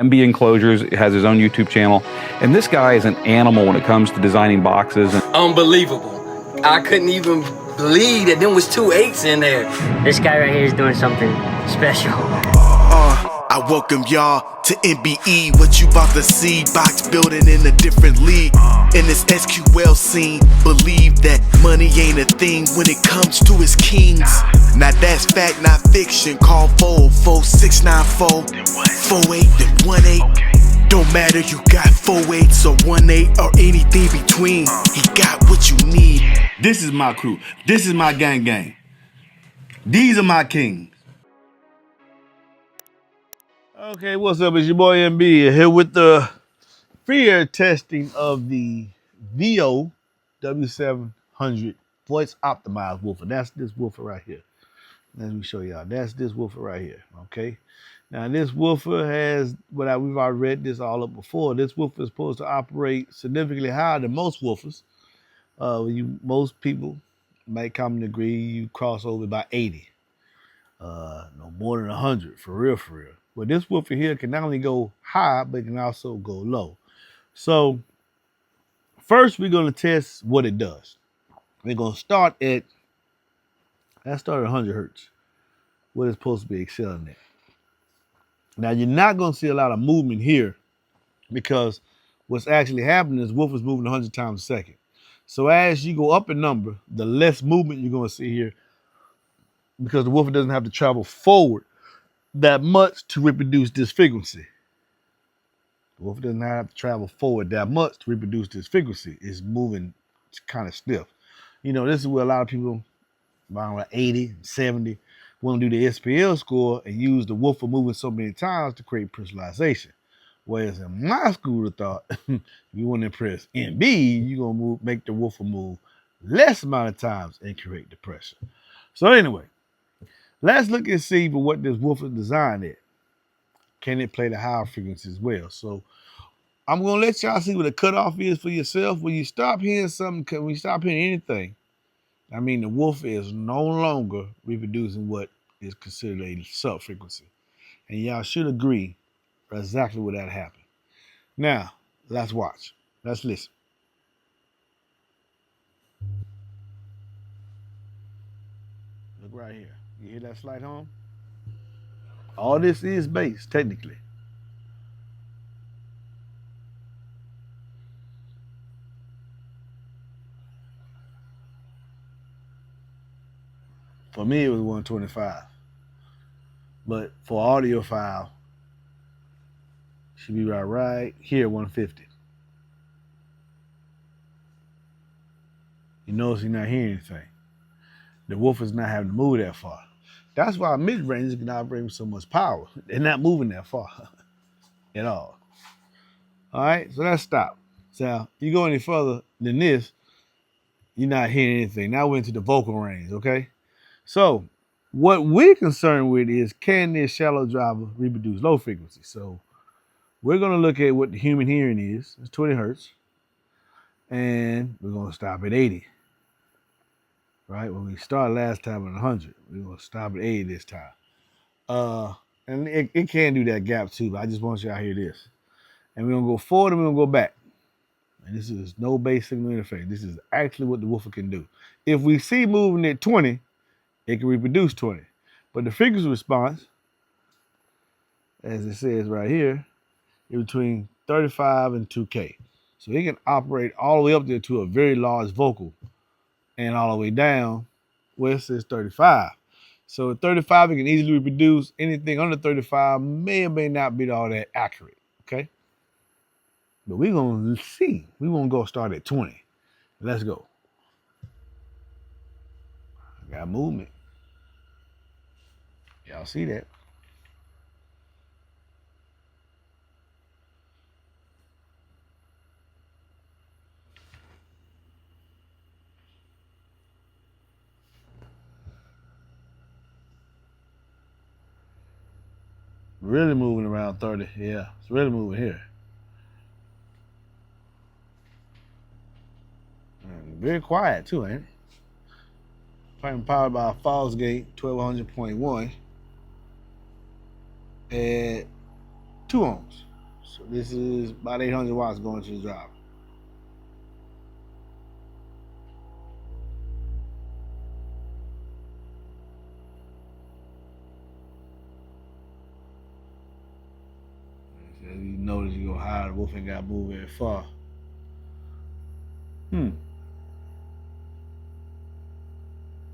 MB Enclosures has his own YouTube channel, and this guy is an animal when it comes to designing boxes. Unbelievable. I couldn't even believe that there was 2 8s in there. This guy right here is doing something special. I welcome y'all to MBE, what you about to see, box building in a different league. In this SQL scene, believe that money ain't a thing when it comes to its kings. Now that's fact, not fiction. Call 44694 48 then 18. Don't matter, you got 4 8s or 1 8 or anything between. He got what you need. This is my crew. This is my gang. These are my kings. Okay, what's up? It's your boy MB here with the fear testing of the VO-W700 voice optimized woofer. That's this woofer right here. Let me show y'all. That's this woofer right here. Okay. Now this woofer has we've already read this all up before. This woofer is supposed to operate significantly higher than most woofers. Most people might commonly agree you cross over by 80. No more than 100 for real. But this woofer here can not only go high, but it can also go low. So first we're going to test what it does. We're going to start at 100 hertz, what it's supposed to be excelling at. Now you're not going to see a lot of movement here because what's actually happening is woofer's moving 100 times a second. So as you go up in number, the less movement you're going to see here because the woofer doesn't have to travel forward that much to reproduce this frequency. The woofer doesn't have to travel forward that much to reproduce this frequency. It's moving kind of stiff. You know, this is where a lot of people around 80, 70 want to do the SPL score and use the woofer moving so many times to create personalization. Whereas in my school of thought, if you want to impress MB, you're going to make the woofer move less amount of times and create the pressure. So anyway, let's look and see for what this woofer is designed at. Can it play the higher frequencies as well? So I'm going to let y'all see what the cutoff is for yourself. When you stop hearing something, when you stop hearing anything, I mean, the woofer is no longer reproducing what is considered a sub-frequency. And y'all should agree exactly what that happened. Now, let's watch. Let's listen. Look right here. You hear that slight hum? All this is bass, technically. For me, it was 125. But for audio file, should be right here, 150. You notice you're not hearing anything. The woofer's not having to move that far. That's why mid-range can operate with so much power. They're not moving that far at all. All right, so let's stop. So you go any further than this, you're not hearing anything. Now we're into the vocal range, okay? So what we're concerned with is, can this shallow driver reproduce low frequency? So we're going to look at what the human hearing is. It's 20 hertz. And we're going to stop at 80. Right? When we started last time at 100, we're going to stop at 80 this time. And it can do that gap too, but I just want y'all to hear this. And we're going to go forward and we're going to go back. And this is no bass signal interface. This is actually what the woofer can do. If we see moving at 20, it can reproduce 20. But the frequency response, as it says right here, is between 35 and 2K. So it can operate all the way up there to a very large vocal and all the way down where it says 35. So at 35, it can easily reproduce. Anything under 35 may or may not be all that accurate, okay? But we're going to see. We're going to go start at 20. Let's go. I got movement. Y'all see that? Really moving around 30. Yeah, it's really moving here. And very quiet too, ain't it? Playing powered by a Falls Gate 1200.1 at 2 ohms. So this is about 800 watts going to the driver. As you notice, you go higher, the woofer ain't got to move very far.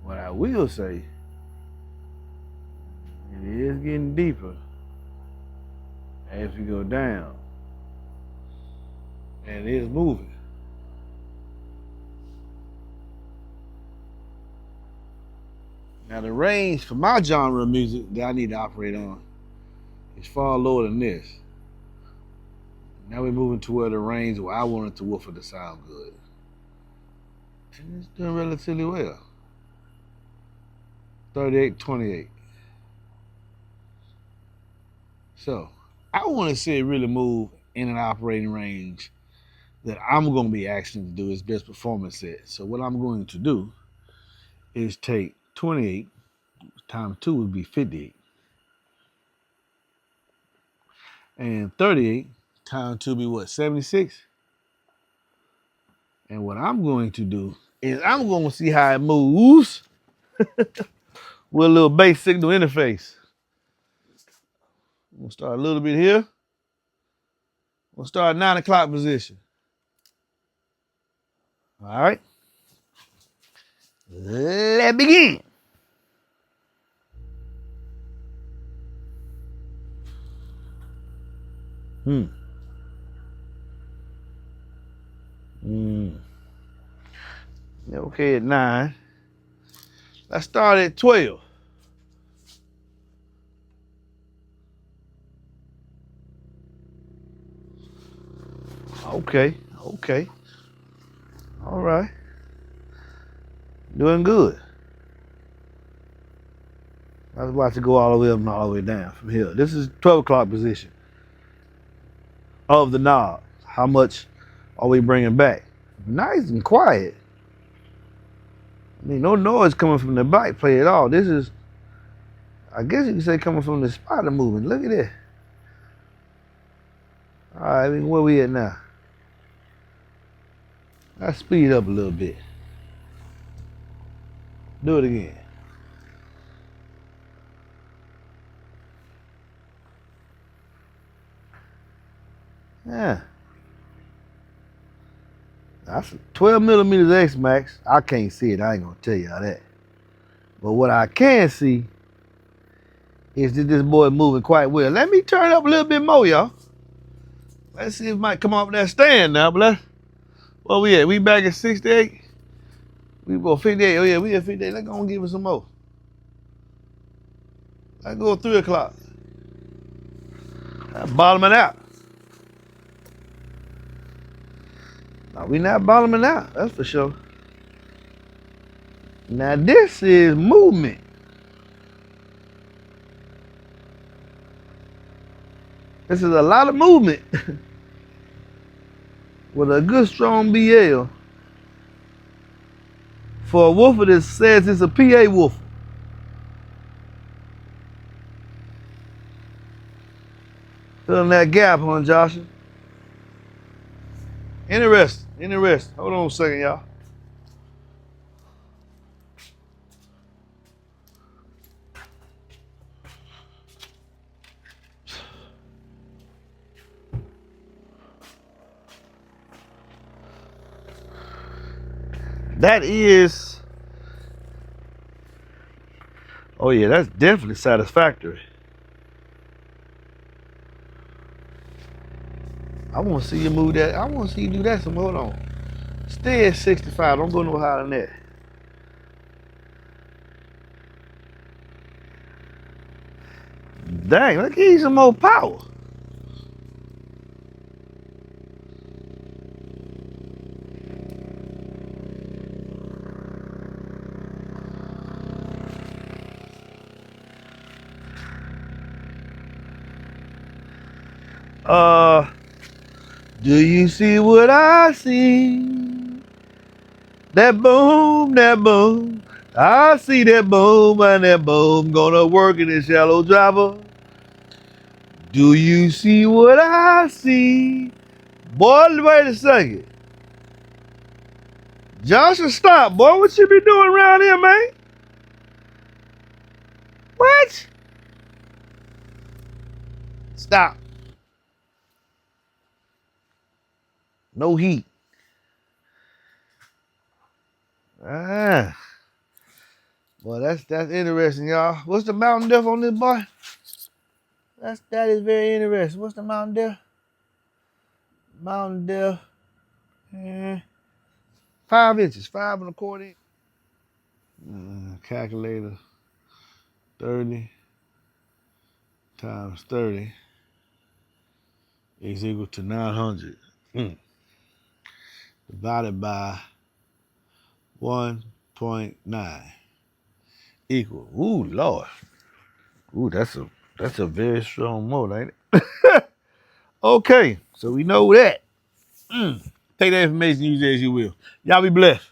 What I will say, it is getting deeper as we go down. And it is moving. Now the range for my genre of music that I need to operate on is far lower than this. Now we're moving toward the range where I want it to woofer to sound good. And it's doing relatively well. 38, 28. So I want to see it really move in an operating range that I'm going to be asking to do its best performance set. So what I'm going to do is take 28 times 2 would be 58. And 38 times 2 be what, 76? And what I'm going to do is I'm going to see how it moves with a little bass signal interface. We'll start a little bit here. We'll start at 9 o'clock position. All right. Let's begin. Okay, at 9. Let's start at 12. Okay. All right. Doing good. I was about to go all the way up and all the way down from here. This is 12 o'clock position of the knob. How much are we bringing back? Nice and quiet. I mean, no noise coming from the bike play at all. This is, I guess you can say, coming from the spider movement. Look at this. All right, I mean, where we at now? Let's speed up a little bit. Do it again. Yeah. That's 12 millimeters X Max. I can't see it. I ain't gonna tell y'all that. But what I can see is that this boy moving quite well. Let me turn up a little bit more, y'all. Let's see if it might come off that stand now. But let's, where we at? We back at 68. We go 58. Oh yeah, we at 58. Let's go and give it some more. Let's go 3 o'clock. Bottoming out. No, we not bottoming out, that's for sure. Now this is movement. This is a lot of movement with a good strong BL for a woofer that says it's a PA woofer. Filling that gap, huh, Joshua? Interesting. Hold on a second, y'all. That is, oh yeah, that's definitely satisfactory. I want to see you move that. I want to see you do that some. Hold on. Stay at 65. Don't go no higher than that. Dang, let's give you some more power. Do you see what I see? That boom, that boom. I see that boom and that boom gonna work in the shallow driver. Do you see what I see? Boy, wait a second. Joshua, stop, boy. What you be doing around here, man? What? Stop. No heat. Ah. Well, that's interesting, y'all. What's the mountain depth on this boy? That is very interesting. What's the mountain depth? Mountain depth. 5 inches, 5 1/4 inch. Calculator. 30 times 30 is equal to 900. Divided by 1.9 equal. Ooh, Lord. Ooh, that's a very strong motor, ain't it? Okay, so we know that. Take that information, use it as you will. Y'all be blessed.